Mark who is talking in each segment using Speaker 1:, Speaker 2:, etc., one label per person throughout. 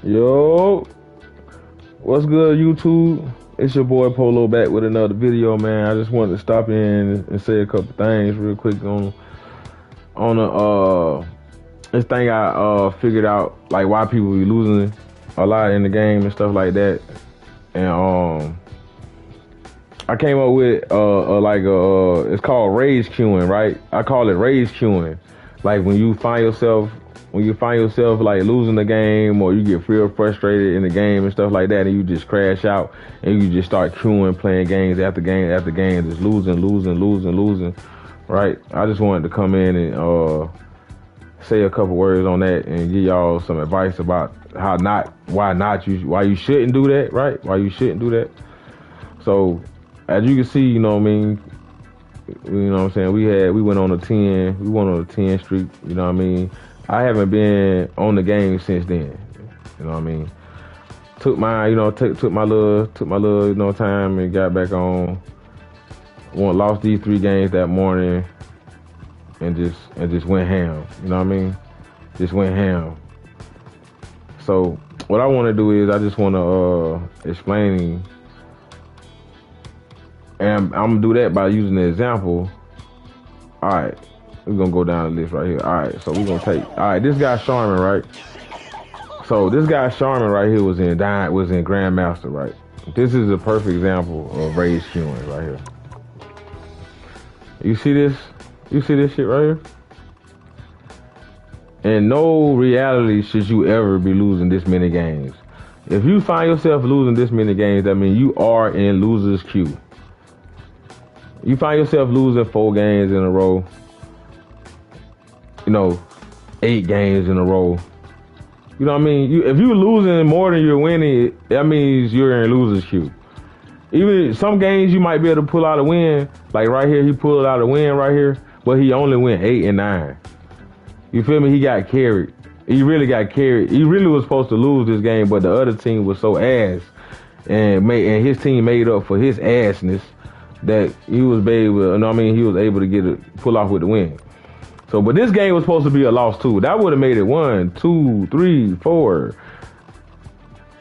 Speaker 1: Yo, what's good, YouTube? It's your boy Polo back with another video, man. I just wanted to stop in and say a couple things real quick on this thing I figured out, like why people be losing a lot in the game and stuff like that. And I came up with it's called RAGE-CUING, right? I call it RAGE-CUING. Like when you find yourself like losing the game, or you get real frustrated in the game and stuff like that, and you just crash out and you just start queuing, playing games after game after game, just losing, right? I just wanted to come in and say a couple words on that and give y'all some advice about why you shouldn't do that, right? Why you shouldn't do that. So as you can see, you know what I mean, we went on a 10 streak, you know what I mean. I haven't been on the game since then, you know what I mean. Took my little time and got back on. Lost these 3 games that morning and just went ham, you know what I mean. Just went ham. So what I want to do is I just want to explain, and I'm gonna do that by using the example. All right, we're gonna go down the list right here. All right, so we're gonna take. All right, this guy Charmin, right? So this guy Charmin right here was in Grandmaster, right? This is a perfect example of RAGE-CUING right here. You see this? You see this shit right here? In no reality should you ever be losing this many games. If you find yourself losing this many games, that means you are in loser's queue. You find yourself losing 4 games in a row, 8 games in a row. You know what I mean? If you're losing more than you're winning, that means you're in loser's queue. Even some games you might be able to pull out a win. Like right here, he pulled out a win right here, but he only went 8 and 9. You feel me? He got carried. He really got carried. He really was supposed to lose this game, but the other team was so ass, and his team made up for his assness that he was able. He was able to pull off with the win. So, but this game was supposed to be a loss too. That would have made it 1, 2, 3, 4,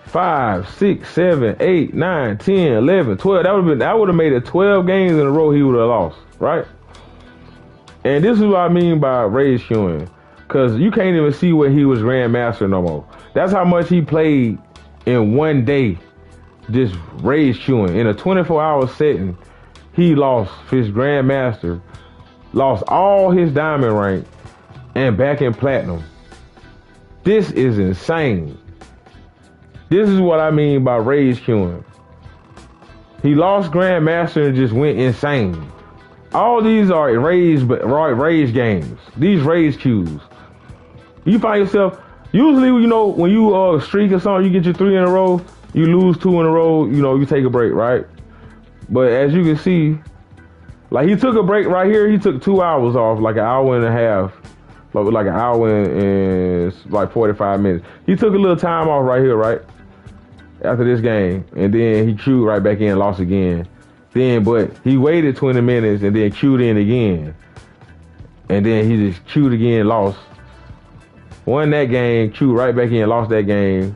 Speaker 1: 5, 6, 7, 8, 9, 10, 11, 12. That would have made it 12 games in a row he would have lost, right? And this is what I mean by RAGE-CUING, because you can't even see where he was Grandmaster no more. That's how much he played in one day, just RAGE-CUING. In a 24-hour setting, he lost his Grandmaster, lost all his diamond rank, and back in platinum. This is insane. This is what I mean by RAGE-CUING. He lost Grandmaster and just went insane. All these are rage games. These rage queues. You find yourself, usually, when you streak or something, you get your 3 in a row, you lose 2 in a row, you take a break, right? But as you can see, like he took a break right here. He took 2 hours off, like an hour and a half, like an hour and like 45 minutes. He took a little time off right here, right? After this game, and then he queued right back in, lost again. But he waited 20 minutes and then queued in again. And then he just queued again, lost. Won that game, queued right back in, lost that game.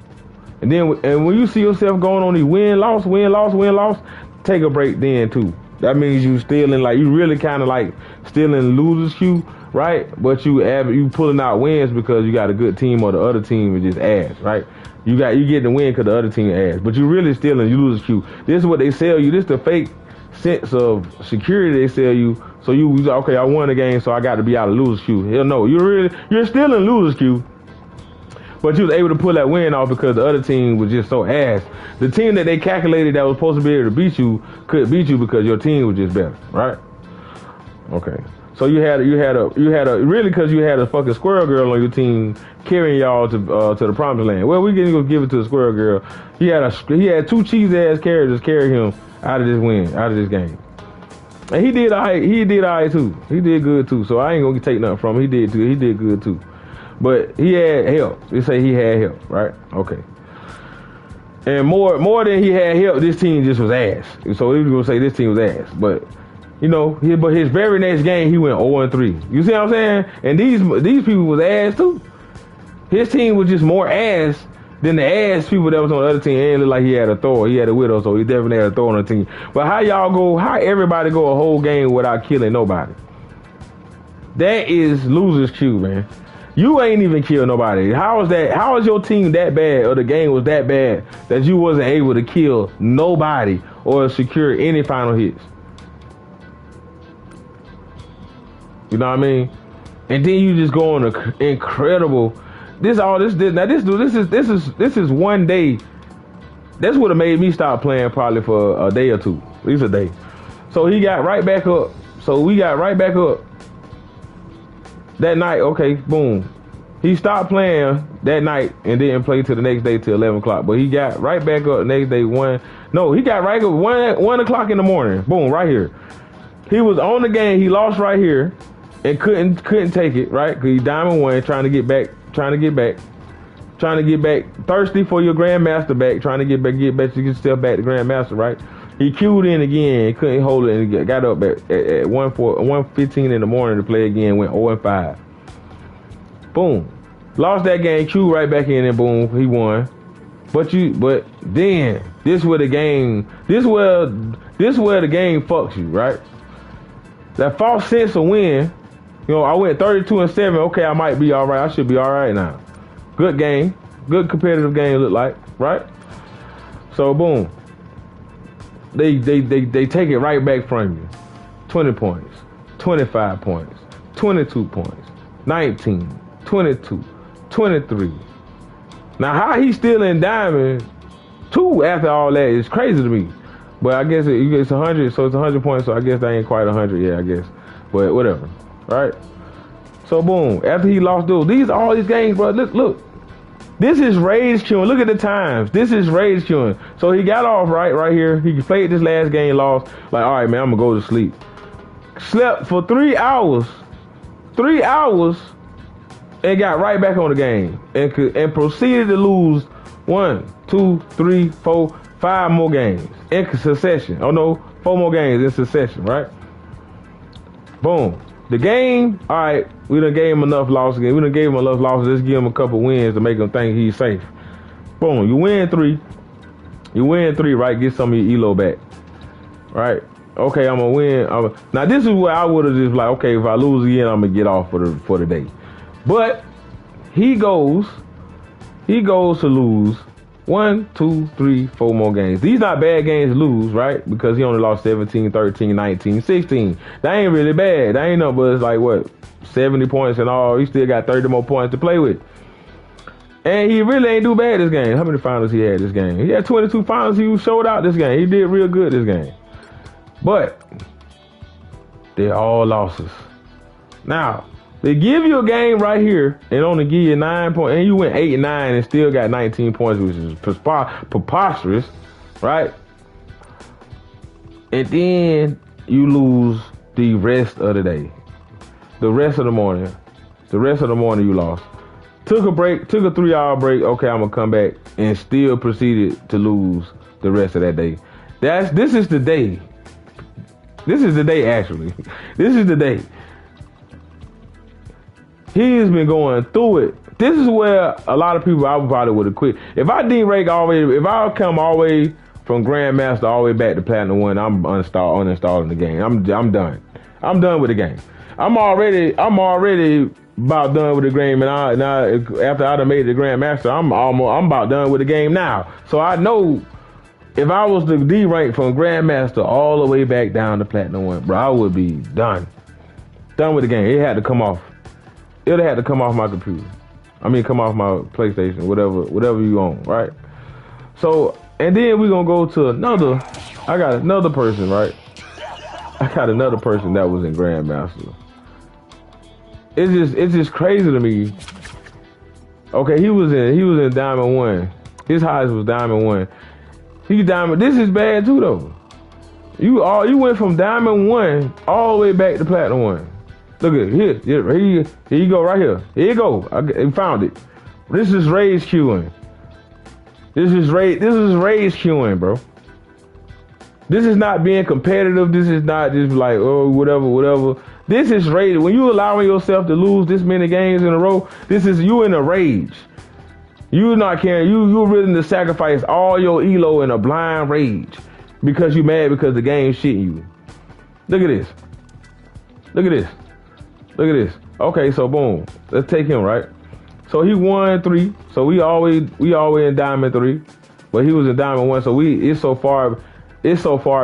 Speaker 1: And when you see yourself going on these win-loss, take a break then too. That means you really kind of like still in loser's queue, right? But you pulling out wins because you got a good team, or the other team is just ass, right? You get the win because the other team ass, but you really still in loser's queue. This is what they sell you. This is the fake sense of security they sell you. So you okay, I won the game, so I got to be out of loser's queue. Hell no, you're still in loser's queue. But you was able to pull that win off because the other team was just so ass. The team that they calculated that was supposed to be able to beat you couldn't beat you because your team was just better, right? Okay. So you had really, because you had a fucking squirrel girl on your team carrying y'all to the promised land. Well, we can go give it to the squirrel girl. He had 2 cheese ass characters carry him out of this game. And he did all right too. He did good too. So I ain't gonna take nothing from him. He did too. He did good too. But he had help. They say he had help, right? Okay. And more than he had help, this team just was ass. So we was gonna say this team was ass. But his very next game he went 0-3. You see what I'm saying? And these people was ass too. His team was just more ass Then the ass people that was on the other team, ain't look like he had a Thor. He had a Widow, so he definitely had a Thor on the team. But how everybody go a whole game without killing nobody? That is loser's Q, man. You ain't even kill nobody. How is that? How is your team that bad, or the game was that bad that you wasn't able to kill nobody or secure any final hits? You know what I mean? And then you just go on an incredible. This is one day. That's what have made me stop playing probably for a day or two, at least a day. So he got right back up. So we got right back up that night. Okay, boom. He stopped playing that night and didn't play till the next day till 11 o'clock. But he got right back up the next day. He got right up 1 o'clock in the morning. Boom, right here. He was on the game. He lost right here and couldn't take it, right? Because he diamond 1, trying to get back, thirsty for your grandmaster back, trying to get back to get yourself back to grandmaster, right? He queued in again, couldn't hold it, and got up at 1:15 in the morning to play again, went 0-5. Boom. Lost that game, queued right back in, and boom, he won. But then this where the game fucks you, right? That false sense of win. You know, I went 32-7. Okay, I might be all right. I should be all right now. Good game. Good competitive game, look like, right? So, boom. They take it right back from you. 20 points, 25 points, 22 points, 19, 22, 23. Now, how he's still in diamond 2 after all that is crazy to me. But I guess it's 100, so it's 100 points, so I guess that ain't quite 100 yet, I guess. But whatever, right? So boom, after he lost all these games, bro, look. This is RAGE-CUING. Look at the times. This is RAGE-CUING. So he got off right here. He played this last game, lost. Like, all right, man, I'm going to go to sleep. Slept for 3 hours. 3 hours. And got right back on the game. And proceeded to lose 1, 2, 3, 4, 5 more games in succession. Oh, no, 4 more games in succession, right? Boom. The game, all right, we done gave him enough losses. We done gave him enough losses. Let's give him a couple wins to make him think he's safe. Boom, you win 3. You win 3, right? Get some of your ELO back, right? Okay, I'm going to win. Now, this is where I would have just like, okay, if I lose again, I'm going to get off for the day. But he goes to lose 1, 2, 3, 4 more games. These not bad games to lose, right? Because he only lost 17, 13, 19, 16. That ain't really bad. That ain't no, but it's like, what, 70 points and all. He still got 30 more points to play with. And he really ain't do bad this game. How many finals he had this game? He had 22 finals. He showed out this game. He did real good this game. But they're all losses. Now, they give you a game right here and only give you 9 points, and you went 8 and 9 and still got 19 points, which is preposterous, right? And then you lose the rest of the day, the rest of the morning you lost. Took a break, took a 3-hour break. Okay, I'm gonna come back, and still proceeded to lose the rest of that day. This is the day. This is the day, actually. This is the day. He's been going through it. This is where a lot of people I probably would have quit. If I derate if I come all the way from Grandmaster all the way back to Platinum 1, I'm uninstalling the game. I'm done. I'm done with the game. I'm already about done with the game, and after I done made the Grandmaster, I'm about done with the game now. So I know if I was to derank from Grandmaster all the way back down to Platinum 1, bro, I would be done. Done with the game. It had to come off. It would have had to come off my computer. I mean, come off my PlayStation, whatever you own, right? So, and then we're going to go to I got another person, right? I got another person that was in Grandmaster. It's just crazy to me. Okay, he was in Diamond 1. His highest was Diamond 1. This is bad too, though. You went from Diamond 1 all the way back to Platinum 1. Look at here you go, right here. Here you go. I found it. This is RAGE-CUING. This is RAGE-CUING, bro. This is not being competitive. This is not just like, oh, whatever. This is rage. When you allowing yourself to lose this many games in a row, this is you in a rage. You not caring. You willing to sacrifice all your elo in a blind rage because you mad because the game shitting you. Look at this. Look at this. Look at this. Okay, so boom. Let's take him, right? So he won 3. So we always in diamond 3, but he was in diamond 1. So it's so far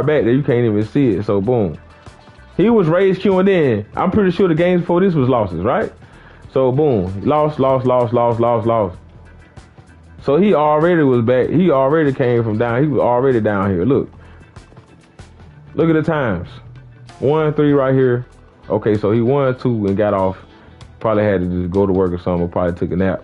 Speaker 1: back that you can't even see it. So boom. He was RAGE-CUING then. I'm pretty sure the games before this was losses, right? So boom. Lost. So he already was back. He already came from down. He was already down here. Look. Look at the times. 1, 3 right here. Okay, so he won 2 and got off. Probably had to just go to work or something, or probably took a nap.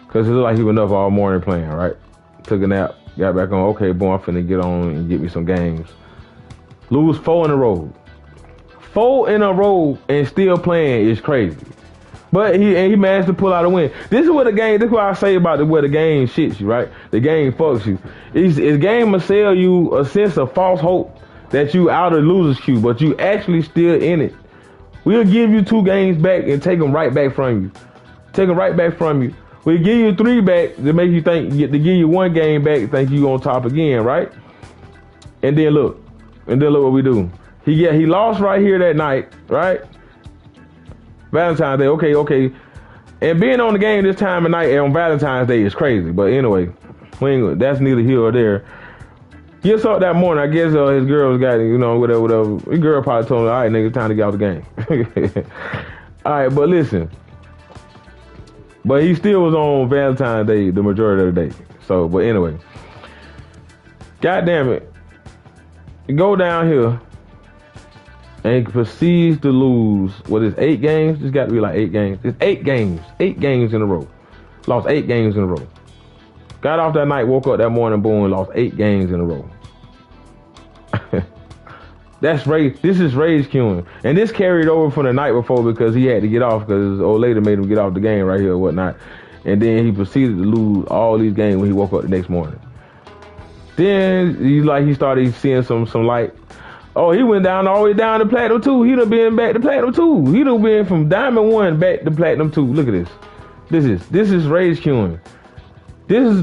Speaker 1: Because it looked like he was up all morning playing, right? Took a nap, got back on. Okay, boy, I'm finna get on and get me some games. Lose 4 in a row. 4 in a row and still playing is crazy. But he managed to pull out a win. This is what I say about where the game shits you, right? The game fucks you. It's game will sell you a sense of false hope that you out of loser's queue, but you actually still in it. We'll give you 2 games back and take them right back from you. Take them right back from you. We'll give you 3 back to make you think, to give you 1 game back, think you on top again, right? And then look what we do. He lost right here that night, right? Valentine's Day, okay. And being on the game this time of night on Valentine's Day is crazy. But anyway, that's neither here or there. Gets up that morning, I guess his girl got, whatever. His girl probably told him, all right, nigga, time to get out the game. All right, but listen. But he still was on Valentine's Day the majority of the day. So, but anyway. God damn it. Go down here and proceeds to lose, what is 8 games? It's got to be like 8 games. It's 8 games. 8 games in a row. Lost 8 games in a row. Got off that night, woke up that morning, boom, lost 8 games in a row. This is RAGE-CUING. And this carried over from the night before because he had to get off because his old lady made him get off the game right here or whatnot. And then he proceeded to lose all these games when he woke up the next morning. Then he started seeing some light. Oh, he went down all the way down to Platinum 2. He done been back to Platinum 2. He done been from Diamond 1 back to Platinum 2. Look at this. This is RAGE-CUING. This is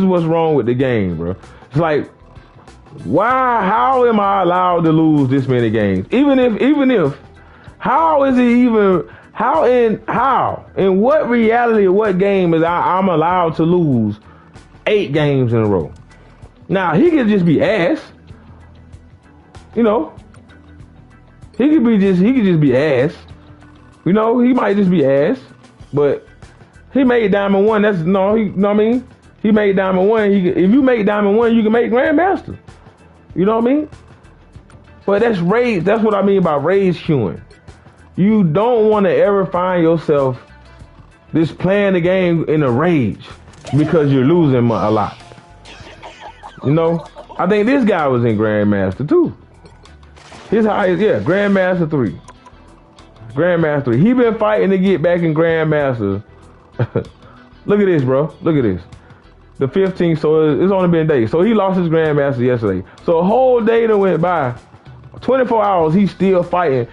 Speaker 1: what's wrong with the game, bro. It's like, how am I allowed to lose this many games? Even if, how in what reality, what game is I'm allowed to lose 8 games in a row? Now, he could just be ass. He could just be ass. He might just be ass, but he made Diamond 1. You know what I mean? He made Diamond 1. If you make Diamond 1, you can make Grandmaster. You know what I mean? But that's rage. That's what I mean by RAGE-CUING. You don't want to ever find yourself just playing the game in a rage because you're losing a lot. I think this guy was in Grandmaster too. His highest, Grandmaster 3. Grandmaster 3. He been fighting to get back in Grandmaster. Look at this, bro. Look at this. The 15th, so it's only been days. So he lost his Grandmaster yesterday. So a whole day that went by. 24 hours, he's still fighting.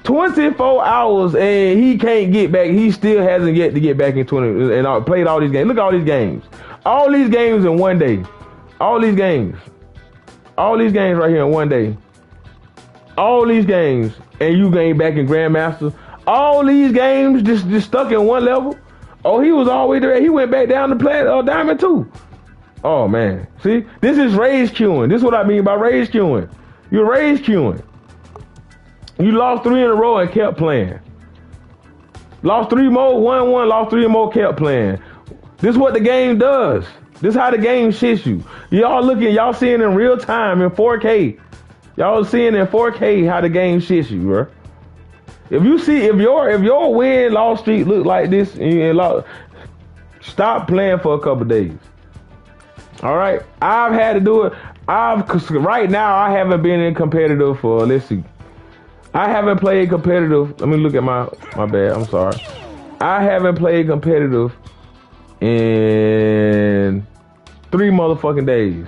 Speaker 1: 24 hours and he can't get back. He still hasn't yet to get back in 20 and played all these games. Look at all these games. All these games in one day. All these games. All these games right here in one day. All these games and you gain back in Grandmaster. All these games just stuck in one level. Oh, he was all the way there. He went back down to Diamond 2. Oh, man. See? This is RAGE-CUING. This is what I mean by RAGE-CUING. You're RAGE-CUING. You lost 3 in a row and kept playing. Lost 3 more, won 1, lost 3 more, kept playing. This is what the game does. This is how the game shits you. Y'all seeing in real time in 4K. Y'all seeing in 4K how the game shits you, bro. If your win-loss streak look like this, stop playing for a couple days. All right, I've had to do it. Right now I haven't been in competitive for. Let's see, I haven't played competitive. Let me look at my bad. I'm sorry. I haven't played competitive in 3 motherfucking days.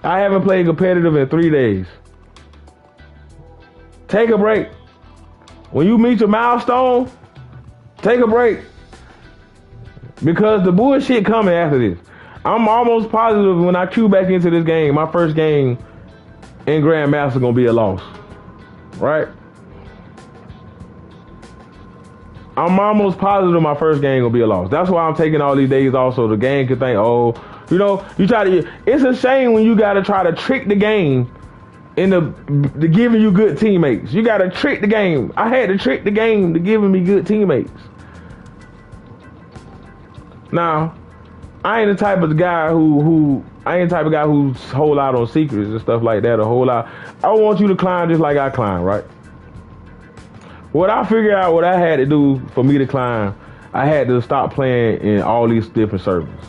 Speaker 1: I haven't played competitive in 3 days. Take a break. When you meet your milestone, take a break. Because the bullshit coming after this. I'm almost positive when I cue back into this game, my first game in Grandmaster gonna be a loss. Right? I'm almost positive my first game gonna be a loss. That's why I'm taking all these days off so the game can think, oh, you know, you try to. It's a shame when you gotta try to trick the game into giving you good teammates. You gotta trick the game. I had to trick the game to giving me good teammates. Now, I ain't the type of guy who's whole out on secrets and stuff like that. A whole lot. I want you to climb just like I climb, right? What I figured out, what I had to do for me to climb, I had to stop playing in all these different servers.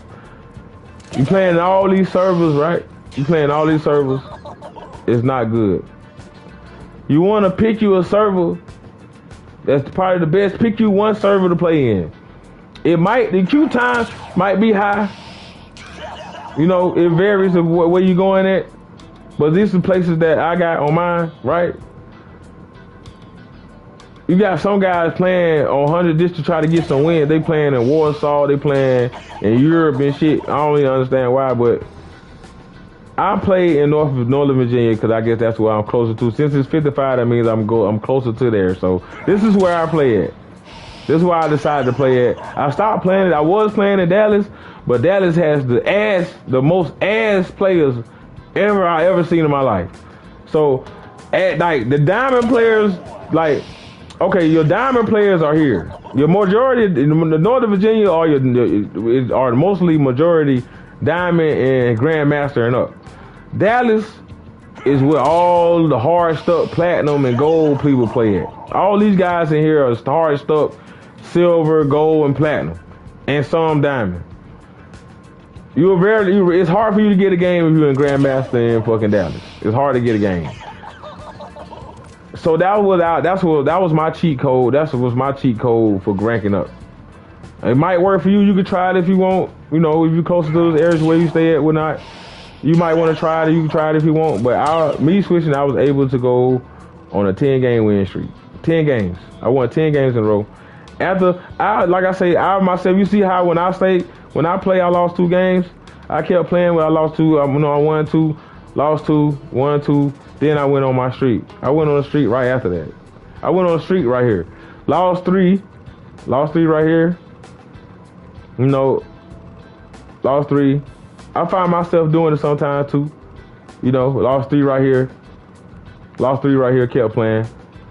Speaker 1: You playing in all these servers, right? You playing all these servers, it's not good. You want to pick you a server that's probably the best. Pick you one server to play in. The queue time might be high. You know, it varies of where you going at. But these are places that I got on mine, right? You got some guys playing on 100 just to try to get some wins. They playing in Warsaw, they playing in Europe and shit. I don't really understand why, but I play in Northern Virginia because I guess that's where I'm closer to. Since it's 55, that means I'm closer to there. So this is where I play at. This is why I decided to play at. I stopped playing it. I was playing in Dallas, but Dallas has the most ass players I ever seen in my life. So at like the diamond players, like. Okay, your diamond players are here. Your majority, the Northern Virginia are mostly majority diamond and grandmaster and up. Dallas is where all the hard stuff, platinum and gold people play at. All these guys in here are hard stuff, silver, gold, and platinum, and some diamond. It's hard for you to get a game if you're in grandmaster in fucking Dallas. It's hard to get a game. So that was my cheat code. That was my cheat code for ranking up. It might work for you. You can try it if you want. You know, if you're closer to those areas where you stay at, whatnot, you might want to try it. You can try it if you want. But me switching, I was able to go on a 10-game win streak. 10 games. I won 10 games in a row. Like I say, I myself. You see how when I play, I lost 2 games. I kept playing when I lost 2. I won 2, lost 2, won 2. Then I went on my streak. I went on a streak right after that. I went on a streak right here. Lost 3 right here. You know, lost 3. I find myself doing it sometimes too. You know, lost 3 right here. Lost 3 right here. Kept playing.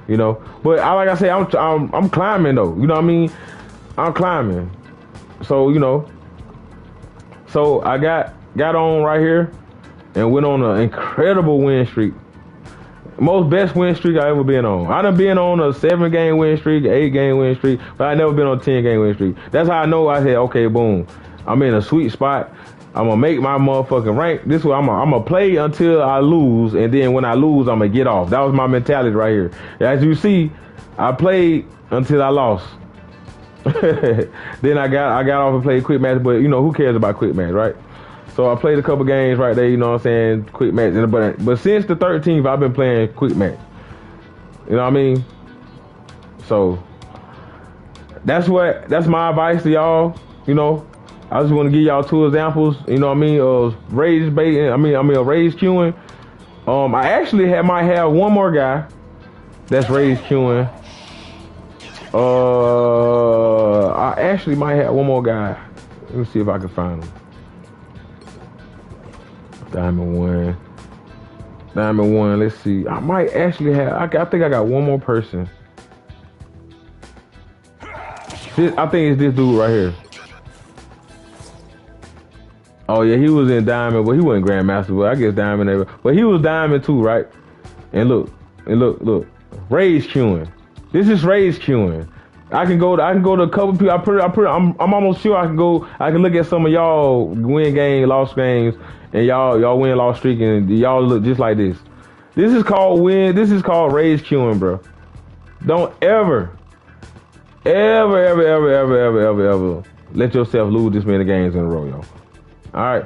Speaker 1: You know, but like I say, I'm climbing though. You know what I mean? I'm climbing. So you know, so I got on right here and went on an incredible win streak. Most best win streak I ever been on. I done been on a 7-game win streak, 8-game win streak, but I never been on a 10-game win streak. That's how I know I said, okay, boom, I'm in a sweet spot. I'm gonna make my motherfucking rank. This way I'm gonna play until I lose, and then when I lose, I'm gonna get off. That was my mentality right here. As you see, I played until I lost. Then I got off and played quick match, but you know, who cares about quick match, right? So I played a couple games right there, you know what I'm saying, quick match. But since the 13th, I've been playing quick match. You know what I mean? So that's my advice to y'all. You know, I just want to give y'all 2 examples. You know what I mean? Of rage baiting. Rage queuing. I actually might have one more guy that's rage queuing. I actually might have one more guy. Let me see if I can find him. Diamond 1. Let's see. I might actually have. I think I got one more person. I think it's this dude right here. Oh yeah, he was in Diamond, but he wasn't Grandmaster. But I guess Diamond. But he was Diamond too, right? And look, Rage queuing. This is Rage queuing. I can go to a couple people. I'm almost sure I can go. I can look at some of y'all win game, lost games, and y'all win, lost streak, and y'all look just like this. This is called rage queuing, bro. Don't ever let yourself lose this many games in a row, yo. All right,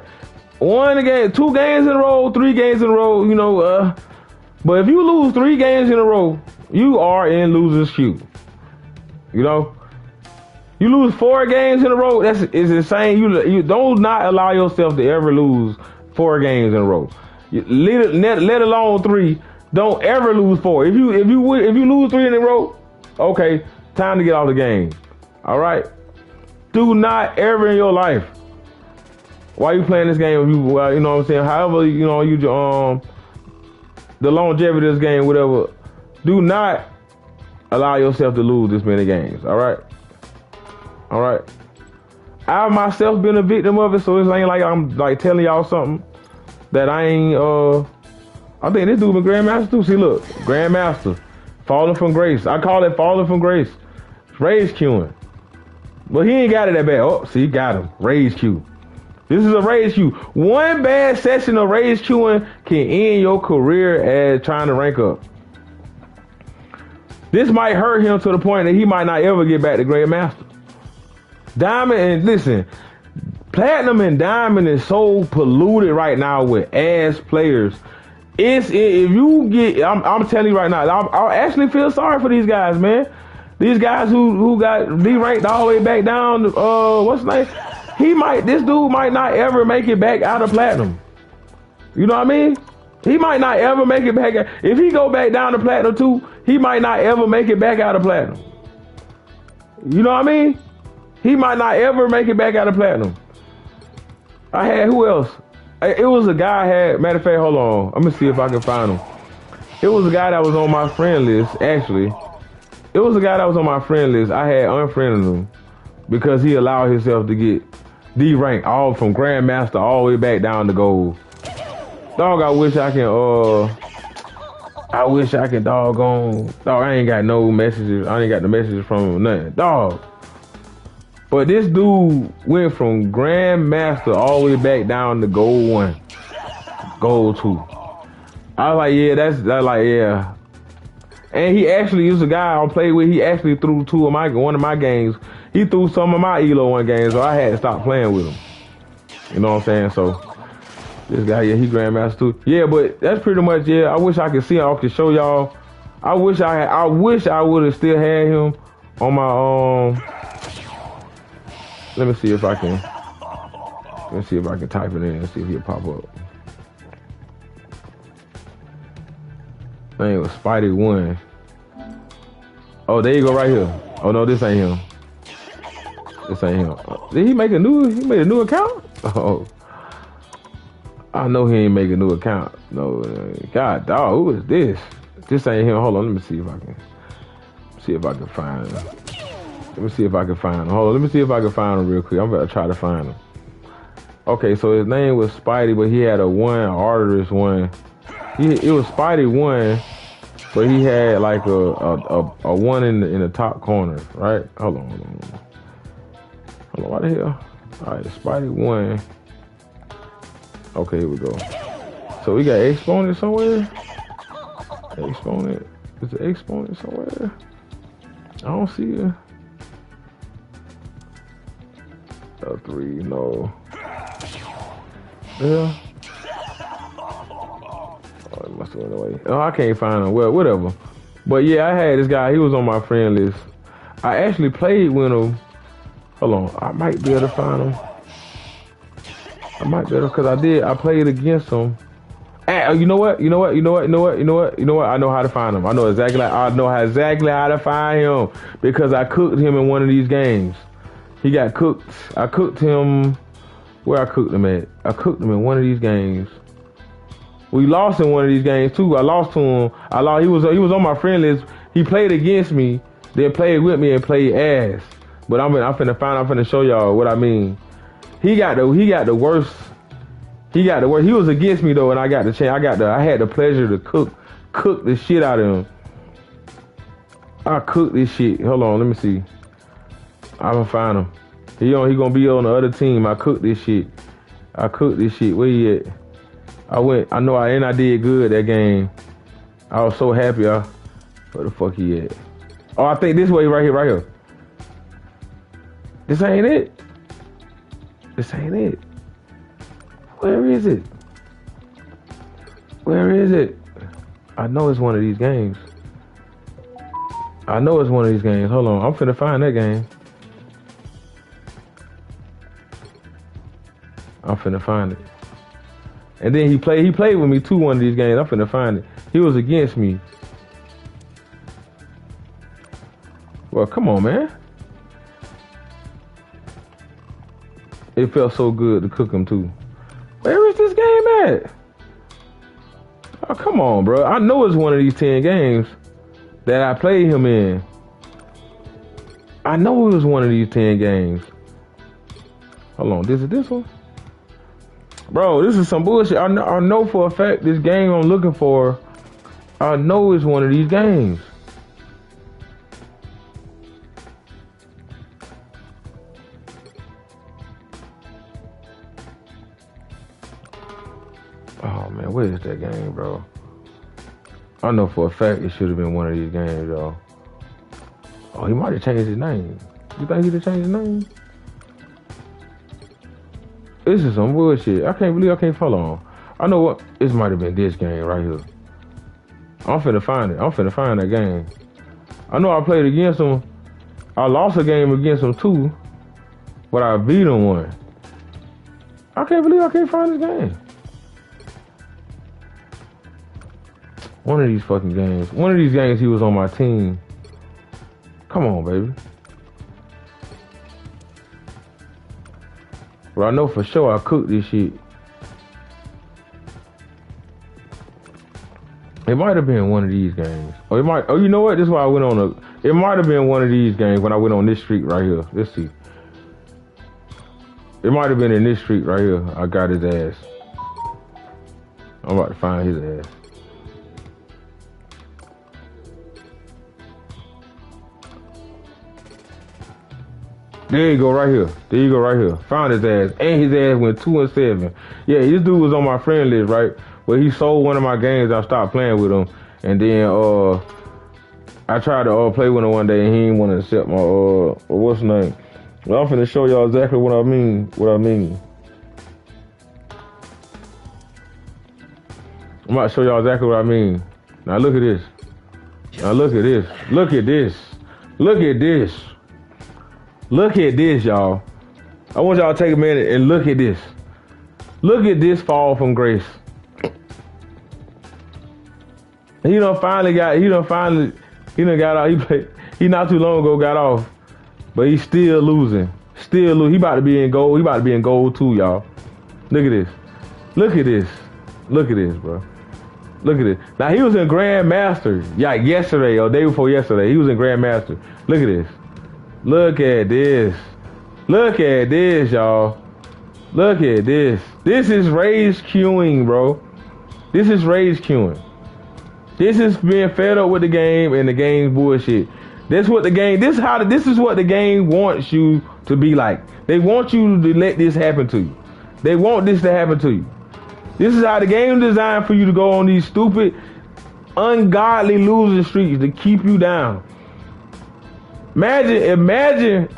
Speaker 1: 1 game, 2 games in a row, 3 games in a row. You know, but if you lose 3 games in a row, you are in loser's queue. You know, You lose 4 games in a row. That's is insane. You don't not allow yourself to ever lose 4 games in a row. Let alone 3. Don't ever lose 4. If you lose 3 in a row, okay, time to get off the game. All right. Do not ever in your life, while you playing this game, you know what I'm saying. However, the longevity of this game, whatever. Do not allow yourself to lose this many games. All right. All right. I've myself been a victim of it, so it ain't like I'm like telling y'all something that I ain't. I think this dude been Grandmaster too. See, look, Grandmaster, falling from grace. I call it falling from grace. RAGE-CUING. But he ain't got it that bad. Oh, see, got him. RAGE-Q. This is a RAGE-Q. One bad session of RAGE-Qing can end your career as trying to rank up. This might hurt him to the point that he might not ever get back to Grandmaster. Diamond, and listen, Platinum and Diamond is so polluted right now with ass players. If you get, I'm telling you right now, I actually feel sorry for these guys, man. These guys who got deranked all the way back down. What's his name? This dude might not ever make it back out of Platinum. You know what I mean? He might not ever make it back. If he go back down to Platinum 2, he might not ever make it back out of Platinum. You know what I mean? He might not ever make it back out of Platinum. I had, who else? It was a guy I had, matter of fact, hold on. Let me see if I can find him. It was a guy that was on my friend list, actually. It was a guy that was on my friend list. I had unfriended him because he allowed himself to get D-ranked all from Grandmaster all the way back down to gold. Dog, I wish I can doggone. Dog, I ain't got no messages. I ain't got the messages from him, nothing. Dog. But this dude went from Grandmaster all the way back down to Gold 1, Gold 2. I was like, yeah, that's like, yeah. And he actually was a guy I played with. He actually threw one of my games. He threw some of my ELO 1 games, so I had to stop playing with him. You know what I'm saying? So this guy, yeah, he Grandmaster too. Yeah, but that's pretty much, yeah. I wish I could see him. I could show y'all. I wish I would have still had him on my Let me see if I can type it in and see if he'll pop up. Name was Spidey 1. Oh, there you go, right here. Oh no, this ain't him. This ain't him. Did he make a new account? Oh, I know he ain't make a new account. No, God, dog, who is this? This ain't him. Hold on, let me see if I can find him. Let me see if I can find him. Hold on, let me see if I can find him real quick. I'm about to try to find him. Okay, so his name was Spidey, but he had a 1, Arteris 1. It was Spidey 1, but he had like a 1 in the top corner, right? Hold on, what the hell? All right, Spidey 1. Okay, here we go. So we got Exponent somewhere. Exponent. Is the Exponent somewhere? I don't see it. 3, no. Yeah. Oh, it must have went away. Oh, I can't find him. Well, whatever. But yeah, I had this guy. He was on my friend list. I actually played with him. Hold on. I might be able to find him. I might be able to, because I played against him. And, you know what? I know how to find him. I know exactly how to find him because I cooked him in one of these games. He got cooked. I cooked him. Where I cooked him at? I cooked him in one of these games. We lost in one of these games too. I lost to him. He was on my friend list. He played against me, then played with me and played ass. But I'm finna show y'all what I mean. He got the worst. He was against me though, and I got the chance. I had the pleasure to cook the shit out of him. I cooked this shit. Hold on, let me see. I'm gonna find him. He gonna be on the other team. I cooked this shit. Where he at? I did good that game. I was so happy. Where the fuck he at? Oh, I think this way, right here. This ain't it. Where is it? I know it's one of these games. Hold on, I'm finna find that game. I'm finna find it. And then he played with me too one of these games. I'm finna find it. He was against me. Well, come on, man. It felt so good to cook him too. Where is this game at? Oh, come on, bro. I know it's one of these 10 games that I played him in. I know it was one of these 10 games. Hold on, is it this one? Bro, this is some bullshit. I know for a fact this game I'm looking for, I know it's one of these games. Oh man, where is that game, bro? I know for a fact it should have been one of these games, y'all. Oh, he might have changed his name. You think he'd have changed his name? This is some bullshit. I can't believe I can't follow on. I know what. This might have been this game right here. I'm finna find it. I'm finna find that game. I know I played against him. I lost a game against him too, but I beat him one. I can't believe I can't find this game. One of these fucking games. One of these games he was on my team. Come on, baby. But I know for sure I cooked this shit. It might have been one of these games. Or it might. Oh, you know what? This is why I went on a. It might have been one of these games when I went on this streak right here. Let's see. It might have been in this streak right here. I got his ass. I'm about to find his ass. There you go, right here. There you go, right here. Found his ass, and his ass went 2-7. Yeah, this dude was on my friend list, right? But he sold one of my games. I stopped playing with him, and then I tried to play with him one day, and he didn't want to accept my what's his name? Well, I'm finna show y'all exactly what I mean. I'm about to show y'all exactly what I mean. Now look at this. Now look at this. Look at this. Look at this. Look at this, y'all. I want y'all to take a minute and look at this. Look at this fall from grace. He done got off. He not too long ago got off. But he's still losing. He about to be in gold. He about to be in gold too, y'all. Look at this. Look at this. Look at this, bro. Look at this. Now he was in Grandmaster. Yeah, yesterday or day before yesterday. He was in Grandmaster. Look at this. Look at this. Look at this, y'all. Look at this. This is RAGE-CUING, bro. This is RAGE-CUING. This is being fed up with the game and the game's bullshit. This is what the game wants you to be like. They want you to let this happen to you. They want this to happen to you. This is how the game is designed for you to go on these stupid, ungodly losing streaks to keep you down. Imagine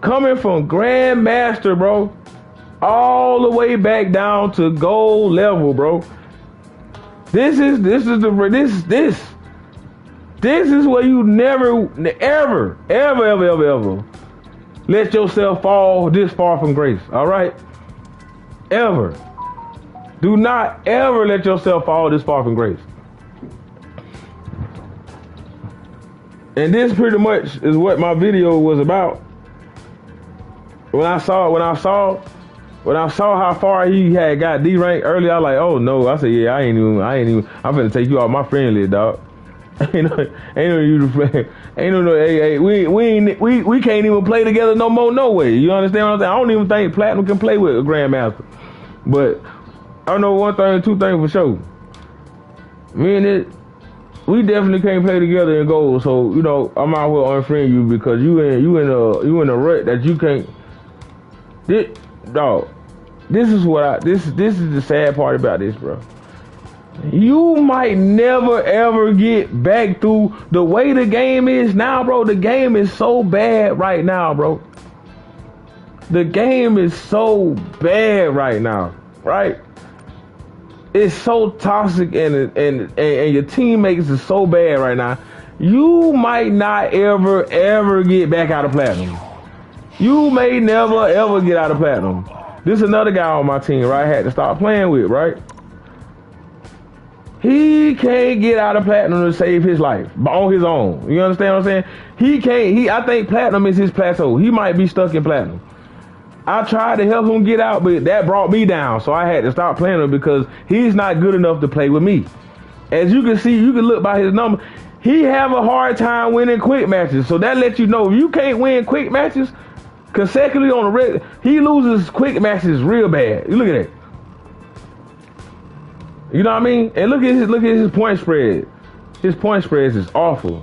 Speaker 1: coming from Grandmaster, bro, all the way back down to gold level, bro. This is where you never ever let yourself fall this far from grace. All right, ever. Do not ever let yourself fall this far from grace. And this pretty much is what my video was about. When I saw how far he had got D rank early, I was like, oh no. I said, yeah, I ain't even. I'm finna take you off my friend list, dog. ain't no you to play. Ain't no hey, we can't even play together no more, no way. You understand what I'm saying? I don't even think Platinum can play with a Grandmaster. But I know one thing, two things for sure. Me and it. We definitely can't play together in gold, so you know I might as well unfriend you because you in a rut that you can't. This is the sad part about this, bro. You might never ever get back through the way the game is now, bro. The game is so bad right now, bro. The game is so bad right now, right? It's so toxic and your teammates is so bad right now. You might not ever get back out of platinum. You may never ever get out of platinum. This is another guy on my team, right? I had to stop playing with, right? He can't get out of platinum to save his life on his own. You understand what I'm saying? He can't. I think platinum is his plateau. He might be stuck in platinum. I tried to help him get out, but that brought me down. So I had to stop playing him because he's not good enough to play with me. As you can see, you can look by his number. He have a hard time winning quick matches. So that lets you know if you can't win quick matches consecutively on the red, he loses quick matches real bad. You look at that. You know what I mean? And look at his point spread. His point spreads is awful.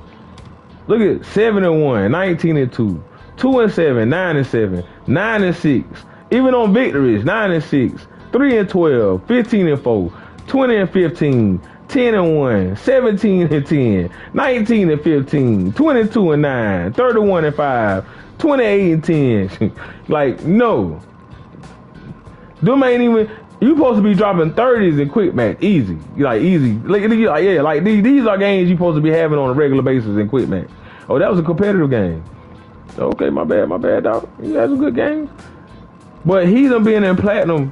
Speaker 1: Look at 7-1, 19-2, 2-7, 9-7, 9-6. Even on victories, 9-6, 3-12, 15-4, 20-15, 10-1, 17-10, 19-15, 22-9, 31-5, 28-10. Like, no. Them ain't even. You supposed to be dropping 30s in quick match, easy, like easy. Like yeah, like these are games you supposed to be having on a regular basis in quick match. Oh, that was a competitive game. Okay, my bad, dog. You had some good games, but he done been in platinum.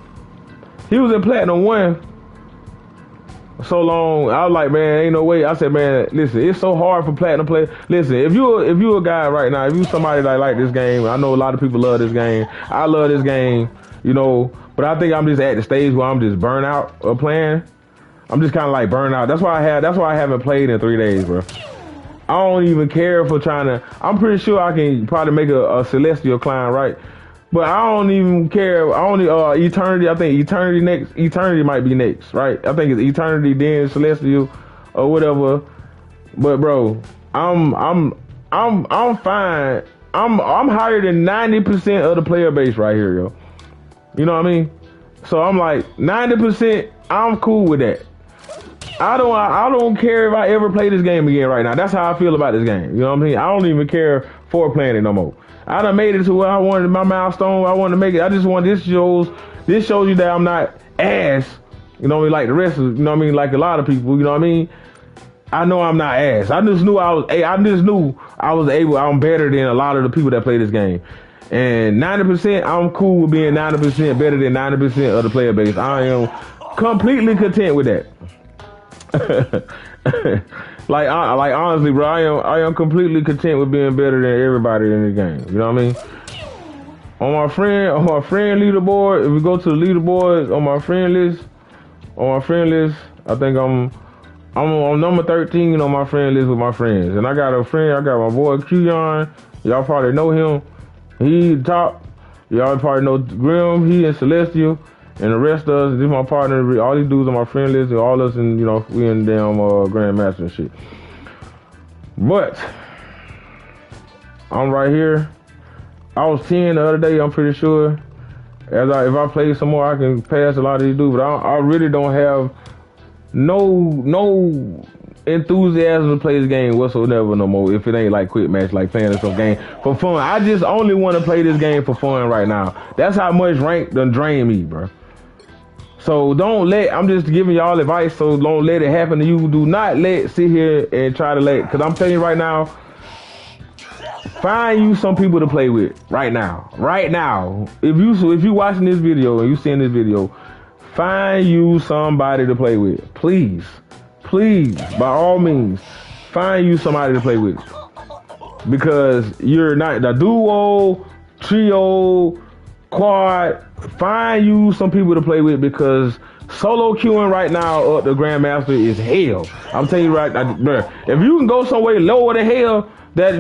Speaker 1: He was in platinum 1 so long. I was like, man, ain't no way. I said, man, listen, it's so hard for platinum players. Listen, if you a guy right now, if you somebody that like this game, I know a lot of people love this game. I love this game, you know. But I think I'm just at the stage where I'm just burnt out of playing. I'm just kind of like burnt out. That's why I haven't played in 3 days, bro. I don't even care for trying to. I'm pretty sure I can probably make a celestial climb, right? But I don't even care. I only eternity. I think eternity next. Eternity might be next, right? I think it's eternity, then celestial, or whatever. But bro, I'm fine. I'm higher than 90% of the player base right here, yo. You know what I mean? So I'm like 90%. I'm cool with that. I don't care if I ever play this game again right now. That's how I feel about this game. You know what I mean? I don't even care for playing it no more. I done made it to where I wanted my milestone. I wanted to make it. I just want this shows you that I'm not ass. You know what I mean? Like the rest of, you know what I mean? Like a lot of people. You know what I mean? I know I'm not ass. I just knew I was able. I'm better than a lot of the people that play this game. And 90%, I'm cool with being 90% better than 90% of the player base. I am completely content with that. like honestly, bro, I am completely content with being better than everybody in the game. You know what I mean? On my friend leaderboard, if we go to the leaderboards on my friend list, I think I'm on number 13 on my friend list with my friends. And I got a friend, I got my boy Q-Yon. Y'all probably know him. He top. Y'all probably know Grim. He and Celestial, and the rest of us. This is my partner. All these dudes on my friend list, and all us, and you know, we in damn Grandmaster and shit. But I'm right here. I was 10 the other day. I'm pretty sure. If I play some more, I can pass a lot of these dudes. But I really don't have no enthusiasm to play this game whatsoever no more. If it ain't like quick match, like playing some game for fun. I just only want to play this game for fun right now. That's how much rank done drain me, bro. So I'm just giving y'all advice, so don't let it happen to you. Do not sit here and try to because I'm telling you right now, find you some people to play with right now. Right now. If you watching this video and you seeing this video, find you somebody to play with. Please, by all means, find you somebody to play with. Because you're not the duo, trio, quad. Find you some people to play with, because solo queuing right now up the Grandmaster is hell. I'm telling you right now, bro. If you can go somewhere lower than hell, that's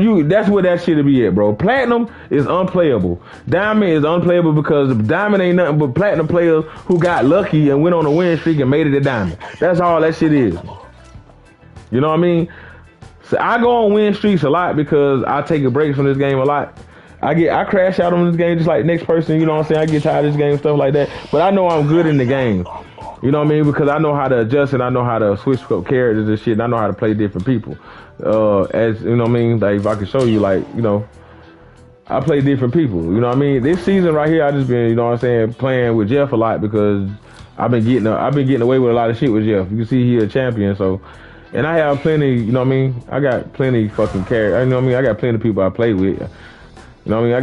Speaker 1: where that shit'll be at, bro. Platinum is unplayable. Diamond is unplayable because Diamond ain't nothing but platinum players who got lucky and went on a win streak and made it to Diamond. That's all that shit is. You know what I mean? So I go on win streaks a lot because I take a break from this game a lot. I crash out on this game just like the next person, you know what I'm saying? I get tired of this game, stuff like that. But I know I'm good in the game. You know what I mean? Because I know how to adjust and I know how to switch up characters and shit. And I know how to play different people. As you know what I mean? Like if I can show you, like, you know, I play different people. You know what I mean? This season right here, I just been, you know what I'm saying, playing with Jeff a lot because I've been getting away with a lot of shit with Jeff. You can see he a champion, so. And I have plenty, you know what I mean? I got plenty fucking characters. You know what I mean? I got plenty of people I play with. You know what I mean? I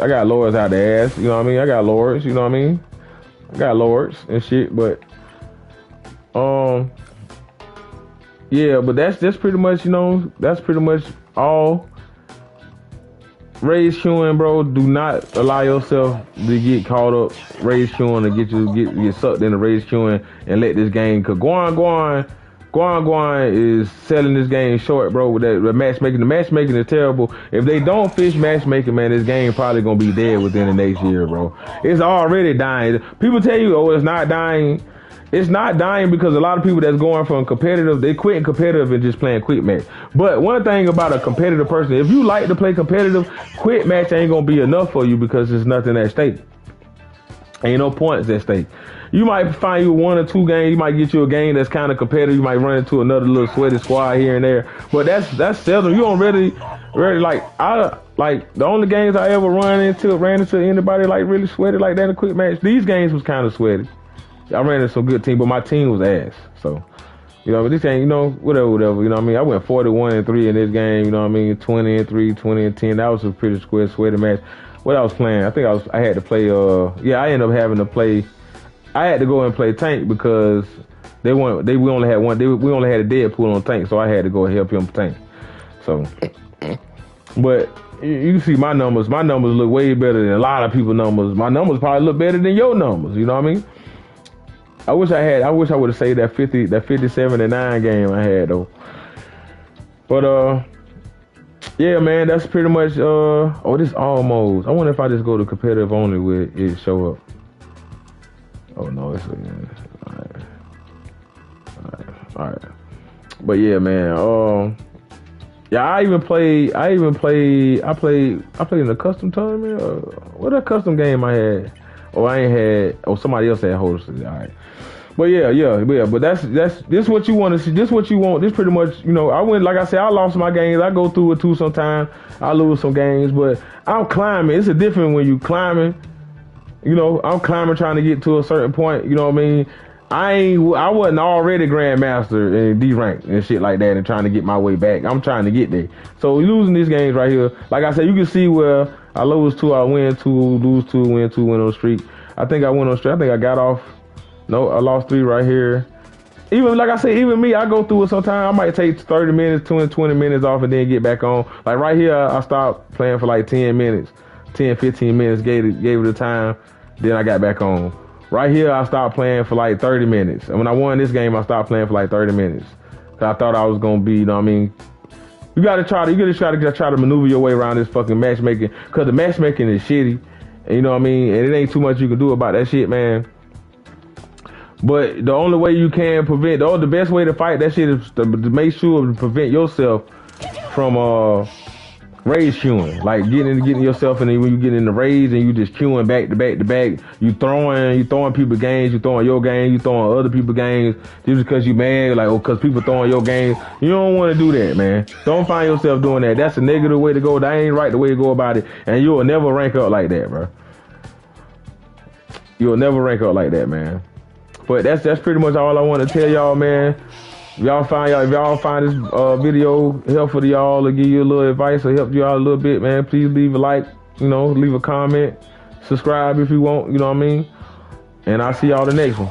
Speaker 1: got lords out the ass. You know what I mean? I got lords. You know what I mean? I got lords and shit. But yeah. But that's pretty much, you know, that's pretty much all. RAGE-CUING, bro. Do not allow yourself to get caught up RAGE-CUING or get sucked into RAGE-CUING and let this game. Cause Guan is selling this game short, bro. With the matchmaking is terrible. If they don't fix matchmaking, man, this game probably gonna be dead within the next year, bro. It's already dying. People tell you, oh, it's not dying. It's not dying because a lot of people that's going from competitive, they quitting competitive and just playing quick match. But one thing about a competitive person, if you like to play competitive, quick match ain't gonna be enough for you because there's nothing at stake. Ain't no points at stake. You might find you 1 or 2 games. You might get you a game that's kind of competitive. You might run into another little sweaty squad here and there. But that's seldom. You don't really like. The only games I ever ran into anybody like really sweaty like that in a quick match. These games was kind of sweaty. I ran into some good team, but my team was ass. So, you know, but this game, you know, whatever. You know what I mean? I went 41-3 in this game. You know what I mean? 20-3, 20-10. That was a pretty sweaty match. What I was playing, I had to play. I ended up having to play. I had to go and play tank because we only had a Deadpool on tank, so I had to go and help him tank. So, but you see my numbers. My numbers look way better than a lot of people's numbers. My numbers probably look better than your numbers. You know what I mean? I wish I would have saved that 57-9 game I had though. But yeah, man, that's pretty much this almost. I wonder if I just go to competitive only with it show up. Oh no, it's all right. But yeah, man. Yeah, I played in a custom tournament. What a custom game I had. Somebody else had hosted. All right. But yeah. But that's this what you want to see. This what you want. This pretty much, you know, like I said, I lost my games. I go through it too sometimes. I lose some games, but I'm climbing. It's a different when you climbing. You know, I'm climbing trying to get to a certain point. You know what I mean? I wasn't already Grandmaster in D rank and shit like that and trying to get my way back. I'm trying to get there. So losing these games right here, like I said, you can see where I lose 2, I win 2, lose 2, win 2, win on the streak. I think I went on streak. I think I got off. No, I lost 3 right here. Even like I said, even me, I go through it sometimes. I might take 30 minutes, 20 minutes off and then get back on. Like right here, I stopped playing for like 10 minutes, 10, 15 minutes, gave it the time. Then I got back on. Right here, I stopped playing for like 30 minutes. And when I won this game, I stopped playing for like 30 minutes. Cause I thought I was gonna be, you know what I mean? You gotta try to maneuver your way around this fucking matchmaking. Cause the matchmaking is shitty. And you know what I mean? And it ain't too much you can do about that shit, man. But the only way you can prevent, the best way to fight that shit is to make sure to prevent yourself from RAGE-CUING. Like getting yourself in when you get in the rage and you just queuing back to back to back. You throwing people games, you throwing your game, you throwing other people games just because you mad, like cause people throwing your games. You don't want to do that, man. Don't find yourself doing that. That's a negative way to go. That ain't right the way to go about it. And you will never rank up like that, bro. You'll never rank up like that, man. But that's pretty much all I want to tell y'all, man. If y'all find this video helpful to y'all or give you a little advice or help you out a little bit, man, please leave a like, you know, leave a comment, subscribe if you want, you know what I mean? And I'll see y'all the next one.